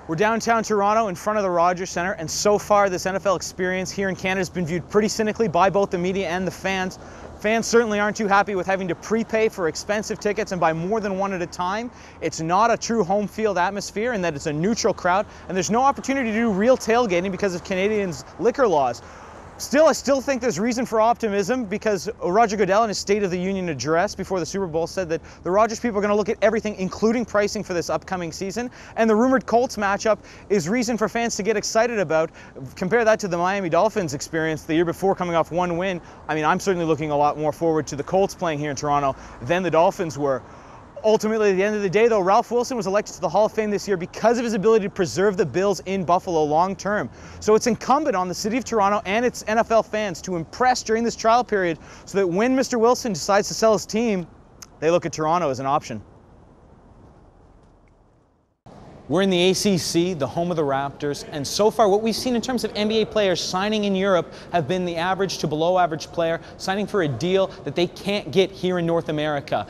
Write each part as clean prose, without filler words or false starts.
We're downtown Toronto in front of the Rogers Centre, and so far this NFL experience here in Canada has been viewed pretty cynically by both the media and the fans. Fans certainly aren't too happy with having to prepay for expensive tickets and buy more than one at a time. It's not a true home field atmosphere in that it's a neutral crowd, and there's no opportunity to do real tailgating because of Canadians' liquor laws. Still, I still think there's reason for optimism because Roger Goodell in his State of the Union address before the Super Bowl said that the Rogers people are going to look at everything, including pricing for this upcoming season. And the rumored Colts matchup is reason for fans to get excited about. Compare that to the Miami Dolphins experience the year before, coming off one win. I mean, I'm certainly looking a lot more forward to the Colts playing here in Toronto than the Dolphins were. Ultimately, at the end of the day, though, Ralph Wilson was elected to the Hall of Fame this year because of his ability to preserve the Bills in Buffalo long term. So it's incumbent on the City of Toronto and its NFL fans to impress during this trial period so that when Mr. Wilson decides to sell his team, they look at Toronto as an option. We're in the ACC, the home of the Raptors, and so far what we've seen in terms of NBA players signing in Europe have been the average to below average player signing for a deal that they can't get here in North America.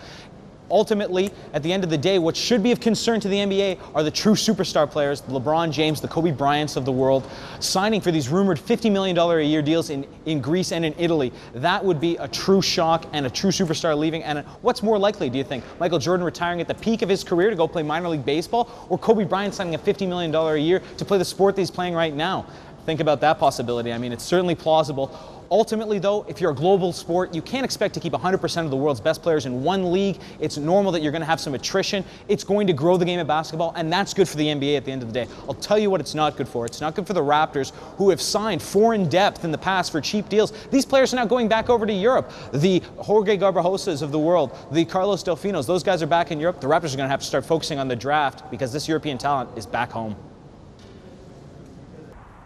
Ultimately, at the end of the day, what should be of concern to the NBA are the true superstar players, the LeBron James, the Kobe Bryants of the world, signing for these rumored $50 million a year deals in Greece and in Italy. That would be a true shock and a true superstar leaving. And what's more likely, do you think? Michael Jordan retiring at the peak of his career to go play minor league baseball, or Kobe Bryant signing a $50 million a year to play the sport that he's playing right now? Think about that possibility. I mean, it's certainly plausible. Ultimately, though, if you're a global sport, you can't expect to keep 100% of the world's best players in one league. It's normal that you're going to have some attrition. It's going to grow the game of basketball, and that's good for the NBA at the end of the day. I'll tell you what it's not good for. It's not good for the Raptors, who have signed foreign depth in the past for cheap deals. These players are now going back over to Europe. The Jorge Garbajosas of the world, the Carlos Delfinos, those guys are back in Europe. The Raptors are going to have to start focusing on the draft because this European talent is back home.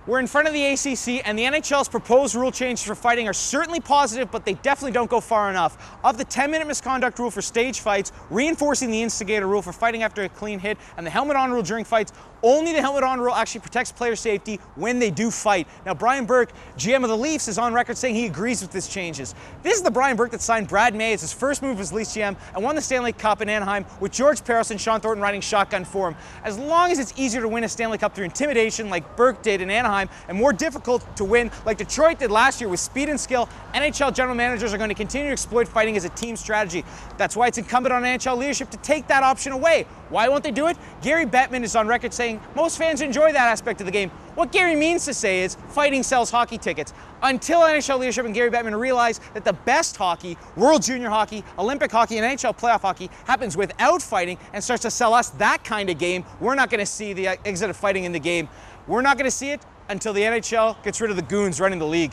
We're in front of the ACC, and the NHL's proposed rule changes for fighting are certainly positive, but they definitely don't go far enough. Of the 10-minute misconduct rule for stage fights, reinforcing the instigator rule for fighting after a clean hit, and the helmet-on rule during fights, only the helmet-on rule actually protects player safety when they do fight. Now, Brian Burke, GM of the Leafs, is on record saying he agrees with these changes. This is the Brian Burke that signed Brad May as his first move as Leafs GM and won the Stanley Cup in Anaheim with George Parros and Sean Thornton riding shotgun for him. As long as it's easier to win a Stanley Cup through intimidation like Burke did in Anaheim, and more difficult to win like Detroit did last year with speed and skill, NHL general managers are going to continue to exploit fighting as a team strategy. That's why it's incumbent on NHL leadership to take that option away. Why won't they do it? Gary Bettman is on record saying most fans enjoy that aspect of the game. What Gary means to say is fighting sells hockey tickets. Until NHL leadership and Gary Bettman realize that the best hockey, World Junior Hockey, Olympic hockey, and NHL playoff hockey happens without fighting and starts to sell us that kind of game, we're not going to see the exit of fighting in the game. We're not going to see it until the NHL gets rid of the goons running the league.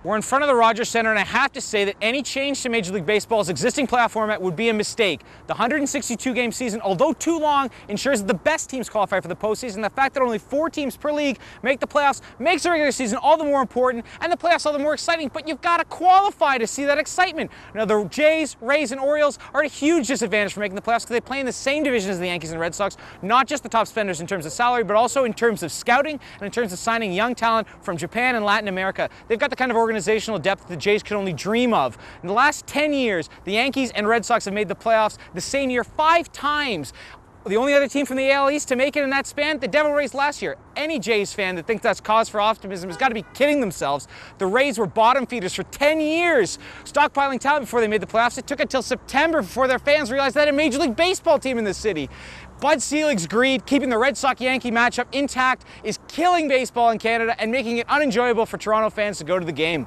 We're in front of the Rogers Centre, and I have to say that any change to Major League Baseball's existing playoff format would be a mistake. The 162-game season, although too long, ensures that the best teams qualify for the postseason. The fact that only 4 teams per league make the playoffs makes the regular season all the more important and the playoffs all the more exciting, but you've got to qualify to see that excitement. Now, the Jays, Rays, and Orioles are at a huge disadvantage for making the playoffs because they play in the same division as the Yankees and Red Sox, not just the top spenders in terms of salary, but also in terms of scouting and in terms of signing young talent from Japan and Latin America. They've got the kind of organizational depth that the Jays could only dream of. In the last 10 years, the Yankees and Red Sox have made the playoffs the same year 5 times. The only other team from the AL East to make it in that span, the Devil Rays last year. Any Jays fan that thinks that's cause for optimism has got to be kidding themselves. The Rays were bottom feeders for 10 years, stockpiling talent before they made the playoffs. It took until September before their fans realized they had a Major League Baseball team in the city. Bud Selig's greed, keeping the Red Sox-Yankee matchup intact, is killing baseball in Canada and making it unenjoyable for Toronto fans to go to the game.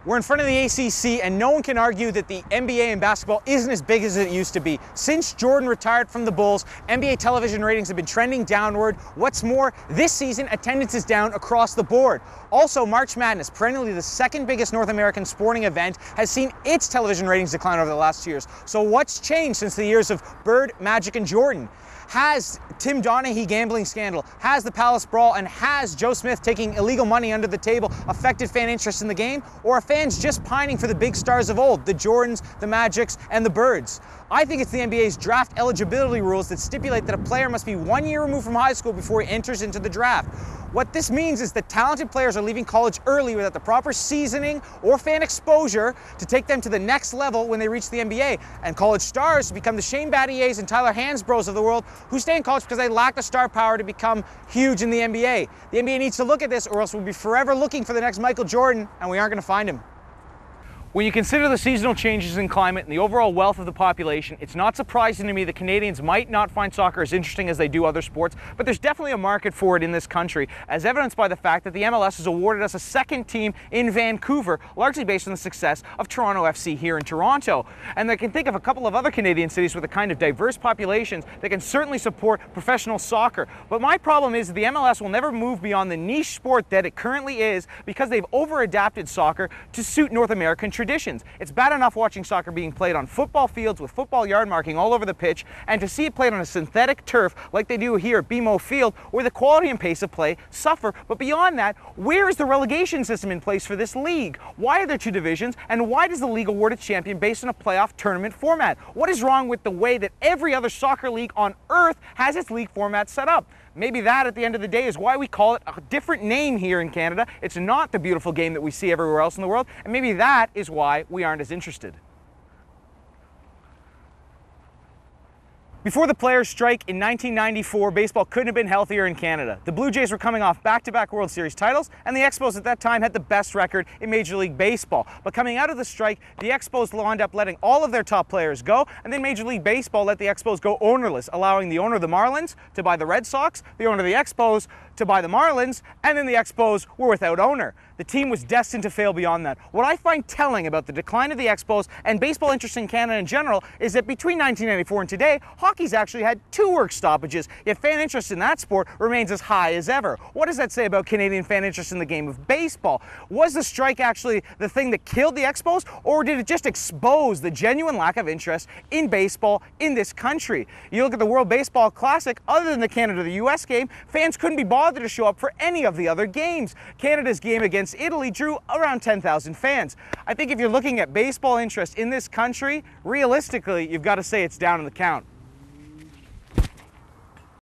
We're in front of the ACC, and no one can argue that the NBA in basketball isn't as big as it used to be. Since Jordan retired from the Bulls, NBA television ratings have been trending downward. What's more, this season, attendance is down across the board. Also, March Madness, perennially the second biggest North American sporting event, has seen its television ratings decline over the last 2 years. So what's changed since the years of Bird, Magic, and Jordan? Has Tim Donaghy gambling scandal, has the Palace Brawl, and has Joe Smith taking illegal money under the table affected fan interest in the game? Or are fans just pining for the big stars of old, the Jordans, the Magics, and the Birds? I think it's the NBA's draft eligibility rules that stipulate that a player must be 1 year removed from high school before he enters into the draft. What this means is that talented players are leaving college early without the proper seasoning or fan exposure to take them to the next level when they reach the NBA. And college stars become the Shane Battiers and Tyler Hansbroughs of the world who stay in college because they lack the star power to become huge in the NBA. The NBA needs to look at this, or else we'll be forever looking for the next Michael Jordan, and we aren't going to find him. When you consider the seasonal changes in climate and the overall wealth of the population, it's not surprising to me that Canadians might not find soccer as interesting as they do other sports, but there's definitely a market for it in this country, as evidenced by the fact that the MLS has awarded us a second team in Vancouver, largely based on the success of Toronto FC here in Toronto. And I can think of a couple of other Canadian cities with a kind of diverse populations that can certainly support professional soccer. But my problem is that the MLS will never move beyond the niche sport that it currently is because they've over-adapted soccer to suit North American traditions. It's bad enough watching soccer being played on football fields with football yard marking all over the pitch, and to see it played on a synthetic turf like they do here at BMO Field, where the quality and pace of play suffer. But beyond that, where is the relegation system in place for this league? Why are there two divisions, and why does the league award its champion based on a playoff tournament format? What is wrong with the way that every other soccer league on earth has its league format set up? Maybe that, at the end of the day, is why we call it a different name here in Canada. It's not the beautiful game that we see everywhere else in the world, and maybe that is why we aren't as interested. Before the players' strike in 1994, baseball couldn't have been healthier in Canada. The Blue Jays were coming off back-to-back World Series titles, and the Expos at that time had the best record in Major League Baseball. But coming out of the strike, the Expos wound up letting all of their top players go, and then Major League Baseball let the Expos go ownerless, allowing the owner of the Marlins to buy the Red Sox, the owner of the Expos to buy the Marlins, and then the Expos were without owner. The team was destined to fail beyond that. What I find telling about the decline of the Expos and baseball interest in Canada in general is that between 1994 and today, hockey's actually had 2 work stoppages, yet fan interest in that sport remains as high as ever. What does that say about Canadian fan interest in the game of baseball? Was the strike actually the thing that killed the Expos, or did it just expose the genuine lack of interest in baseball in this country? You look at the World Baseball Classic, other than the Canada-US game, fans couldn't be bothered to show up for any of the other games. Canada's game against Italy drew around 10,000 fans. I think if you're looking at baseball interest in this country, realistically, you've got to say it's down in the count.